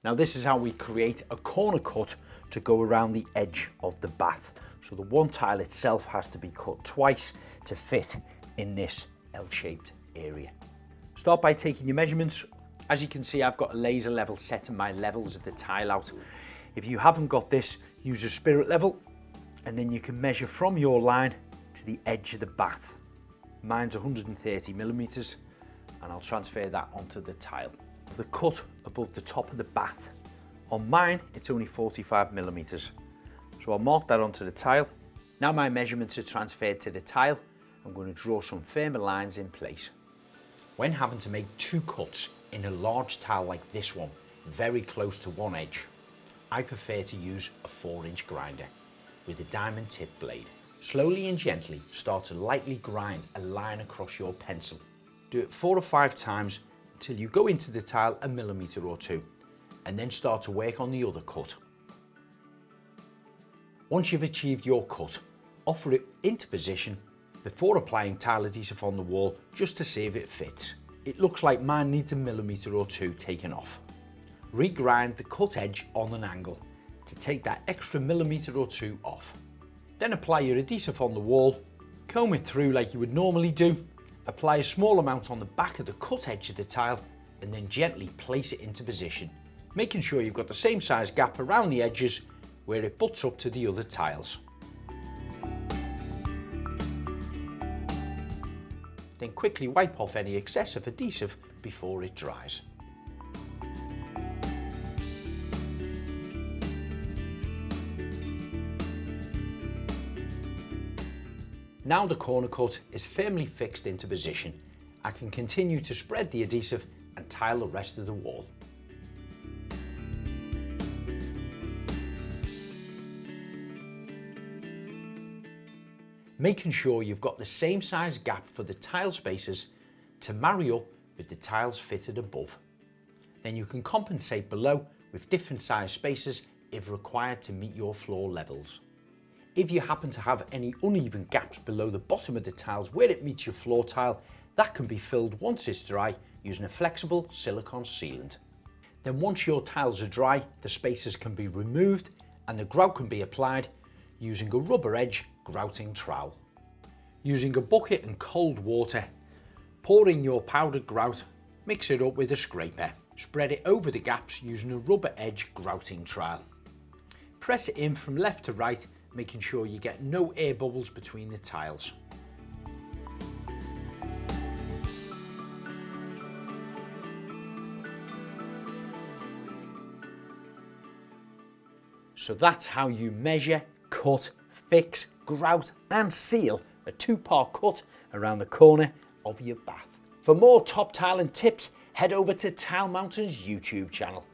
Now this is how we create a corner cut to go around the edge of the bath. So the one tile itself has to be cut twice to fit in this L-shaped area. Start by taking your measurements. As you can see, I've got a laser level setting my levels of the tile out. If you haven't got this, use a spirit level, and then you can measure from your line to the edge of the bath. Mine's 130 millimeters, and I'll transfer that onto the tile. The cut above the top of the bath. On mine, it's only 45 millimeters. So I'll mark that onto the tile. Now my measurements are transferred to the tile, I'm going to draw some firmer lines in place. When having to make two cuts in a large tile like this one, very close to one edge, I prefer to use a 4-inch grinder with a diamond tip blade. Slowly and gently start to lightly grind a line across your pencil. Do it 4 or 5 times until you go into the tile a millimeter or two, and then start to work on the other cut. Once you've achieved your cut, offer it into position before applying tile adhesive on the wall just to see if it fits. It looks like mine needs a millimeter or two taken off. Regrind the cut edge on an angle to take that extra millimeter or two off. Then apply your adhesive on the wall, comb it through like you would normally do, apply a small amount on the back of the cut edge of the tile, and then gently place it into position, making sure you've got the same size gap around the edges where it butts up to the other tiles. Then quickly wipe off any excessive adhesive before it dries. Now the corner cut is firmly fixed into position, I can continue to spread the adhesive and tile the rest of the wall. Making sure you've got the same size gap for the tile spaces to marry up with the tiles fitted above. Then you can compensate below with different size spaces if required to meet your floor levels. If you happen to have any uneven gaps below the bottom of the tiles where it meets your floor tile, that can be filled once it's dry using a flexible silicone sealant. Then once your tiles are dry, the spaces can be removed and the grout can be applied using a rubber edge grouting trowel. Using a bucket and cold water, pour in your powdered grout, mix it up with a scraper. Spread it over the gaps using a rubber edge grouting trowel. Press it in from left to right, making sure you get no air bubbles between the tiles. So that's how you measure, cut, fix, grout and seal a 2-part cut around the corner of your bath. For more top tiling tips, head over to Tile Mountain's YouTube channel.